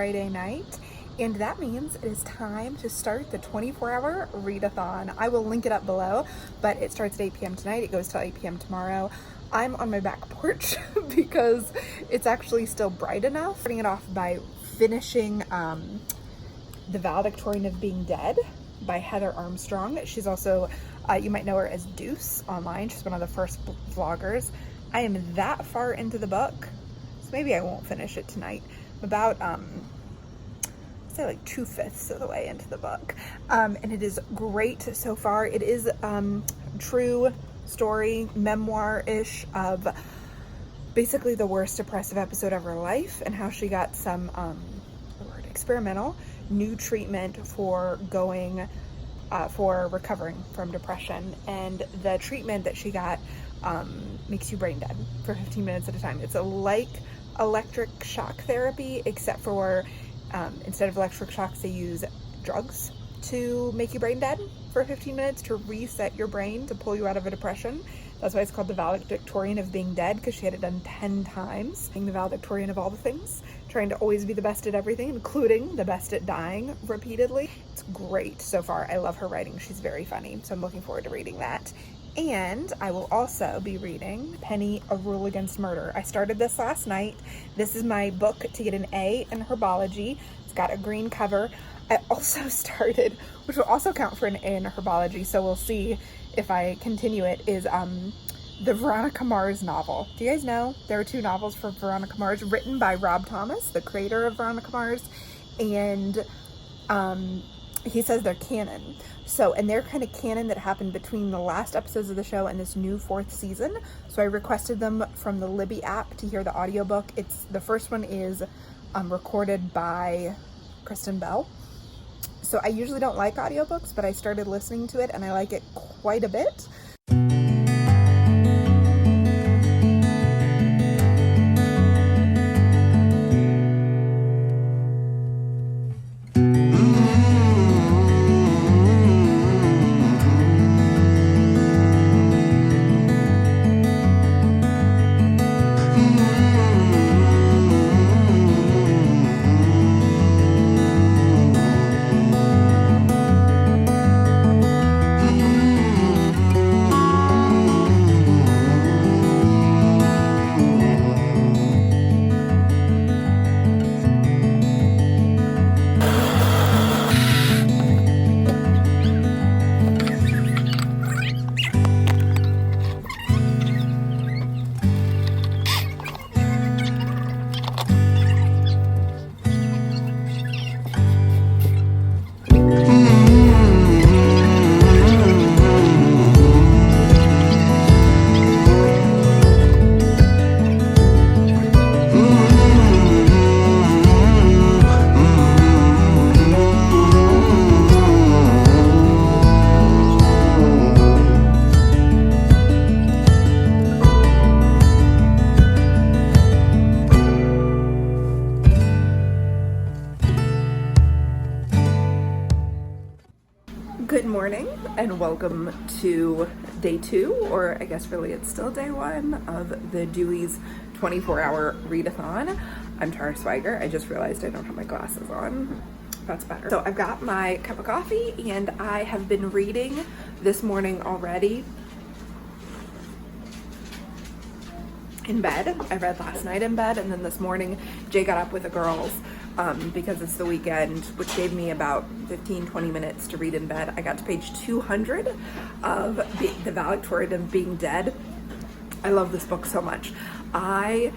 Friday night, and that means it is time to start the 24-hour readathon. I will link it up below, but it starts at 8 p.m. tonight. It goes till 8 p.m. tomorrow. I'm on my back porch because it's actually still bright enough. Starting it off by finishing The Valedictorian of Being Dead by Heather Armstrong. She's also, you might know her as Deuce online. She's one of the first vloggers. I am that far into the book, so maybe I won't finish it tonight. I'm about, say like 2/5 of the way into the book. And it is great so far. It is true story, memoir-ish of basically the worst depressive episode of her life and how she got some experimental new treatment for recovering from depression. And the treatment that she got makes you brain dead for 15 minutes at a time. It's like electric shock therapy, except for instead of electric shocks, they use drugs to make you brain dead for 15 minutes to reset your brain, to pull you out of a depression. That's why it's called the Valedictorian of Being Dead, because she had it done 10 times. Being the valedictorian of all the things, trying to always be the best at everything, including the best at dying repeatedly. It's great so far. I love her writing. She's very funny, so I'm looking forward to reading that. And I will also be reading Penny, A Rule Against Murder. I started this last night. This is my book to get an A in herbology. It's got a green cover. I also started, which will also count for an A in herbology, so we'll see if I continue it, is the Veronica Mars novel. Do you guys know there are 2 novels for Veronica Mars written by Rob Thomas, the creator of Veronica Mars, and he says they're canon. So, and they're kind of canon that happened between the last episodes of the show and this new 4th season. So I requested them from the Libby app to hear the audiobook. The first one is recorded by Kristen Bell. So I usually don't like audiobooks, but I started listening to it and I like it quite a bit. Good morning and welcome to day 2, or I guess really it's still day 1 of the Dewey's 24-hour readathon. I'm Tara Swiger. I just realized I don't have my glasses on. That's better. So I've got my cup of coffee and I have been reading this morning already in bed. I read last night in bed, and then this morning Jay got up with the girls because it's the weekend, which gave me about 15-20 minutes to read in bed. I got to page 200 of The Valedictorian of Being Dead. I love this book so much. I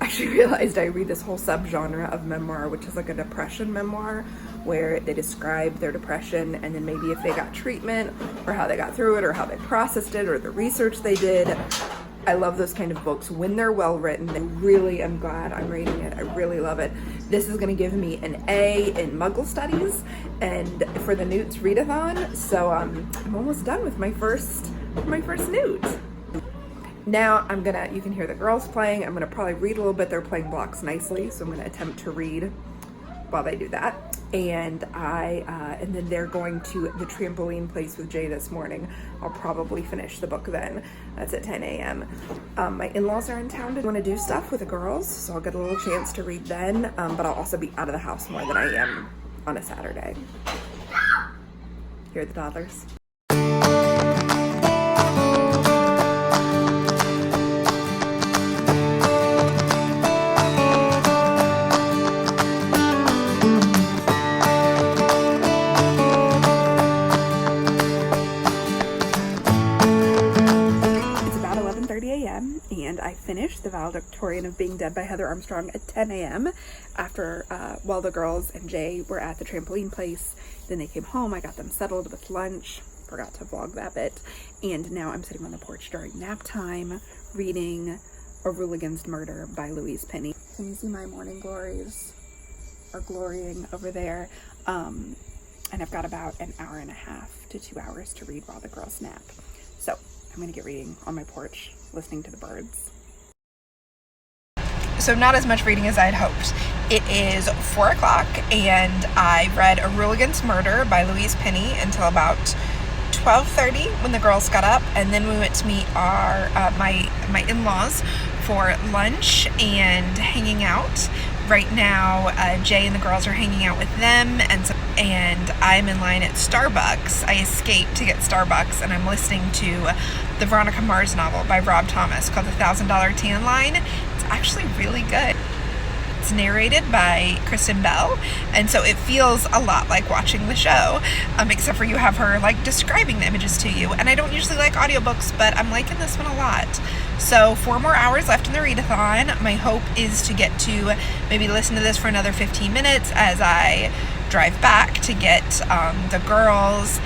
actually realized I read this whole subgenre of memoir, which is like a depression memoir, where they describe their depression and then maybe if they got treatment or how they got through it or how they processed it or the research they did. I love those kind of books when they're well written. I really am glad I'm reading it. I really love it. This is going to give me an A in Muggle Studies and for the Newt's Readathon. So I'm almost done with my first Newt. Now you can hear the girls playing. I'm gonna probably read a little bit. They're playing blocks nicely, so I'm gonna attempt to read while they do that. And and then they're going to the trampoline place with Jay this morning. I'll probably finish the book then. That's at 10 a.m. My in-laws are in town to want to do stuff with the girls, so I'll get a little chance to read then, but I'll also be out of the house more than I am on a Saturday. Here are the toddlers. And I finished The Valedictorian of Being Dead by Heather Armstrong at 10 a.m. after, while the girls and Jay were at the trampoline place. Then they came home, I got them settled with lunch, forgot to vlog that bit, and now I'm sitting on the porch during nap time reading A Rule Against Murder by Louise Penny. Can you see my morning glories are glorying over there? And I've got about an hour and a half to 2 hours to read while the girls nap. So I'm gonna get reading on my porch, listening to the birds. So not as much reading as I had hoped. It is 4 o'clock and I read A Rule Against Murder by Louise Penny until about 12:30 when the girls got up, and then we went to meet our my in-laws for lunch and hanging out. Right now, Jay and the girls are hanging out with them, and I'm in line at Starbucks. I escaped to get Starbucks, and I'm listening to the Veronica Mars novel by Rob Thomas called The $1,000 Tan Line. It's actually really good. It's narrated by Kristen Bell, and so it feels a lot like watching the show, except for you have her like describing the images to you. And I don't usually like audiobooks, but I'm liking this one a lot. So 4 more hours left in the readathon. My hope is to get to maybe listen to this for another 15 minutes as I drive back to get the girls.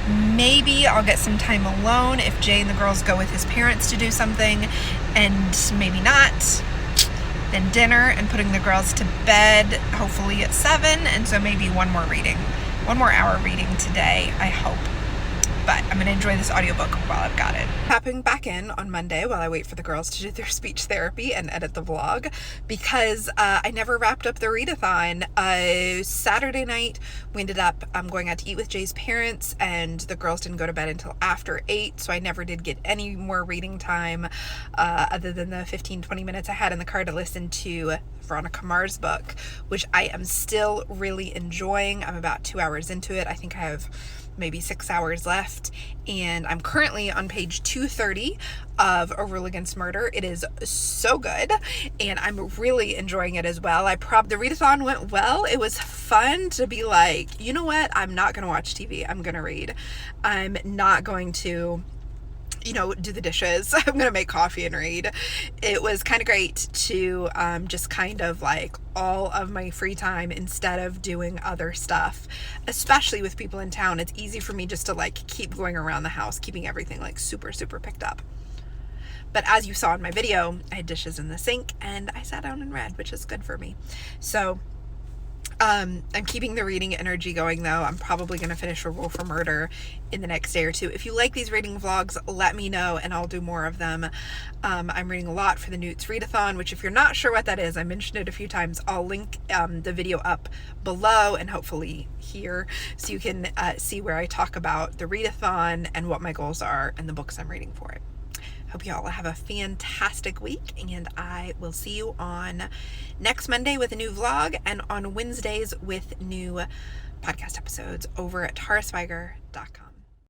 Maybe I'll get some time alone if Jay and the girls go with his parents to do something, and maybe not. Then dinner and putting the girls to bed, hopefully at 7, and so maybe one more hour reading today, I hope. But I'm going to enjoy this audiobook while I've got it. Popping back in on Monday while I wait for the girls to do their speech therapy and edit the vlog, because I never wrapped up the readathon. Saturday night, we ended up going out to eat with Jay's parents, and the girls didn't go to bed until after 8, so I never did get any more reading time other than the 15-20 minutes I had in the car to listen to Veronica Mars book, which I am still really enjoying. I'm about 2 hours into it. I think I have maybe 6 hours left, and I'm currently on page 230 of A Rule Against Murder. It is so good, and I'm really enjoying it as well. The readathon went well. It was fun to be like, you know what, I'm not gonna watch TV, I'm gonna read. I'm not going to do the dishes. I'm gonna make coffee and read. It was kind of great to just kind of like all of my free time instead of doing other stuff, especially with people in town. It's easy for me just to like keep going around the house, keeping everything like super picked up. But as you saw in my video, I had dishes in the sink and I sat down and read, which is good for me. So I'm keeping the reading energy going though. I'm probably going to finish A Rule for Murder in the next day or two. If you like these reading vlogs, let me know and I'll do more of them. I'm reading a lot for the Newt's Readathon, which if you're not sure what that is, I mentioned it a few times. I'll link the video up below and hopefully here so you can see where I talk about the readathon and what my goals are and the books I'm reading for it. Hope you all have a fantastic week, and I will see you on next Monday with a new vlog and on Wednesdays with new podcast episodes over at taraswiger.com.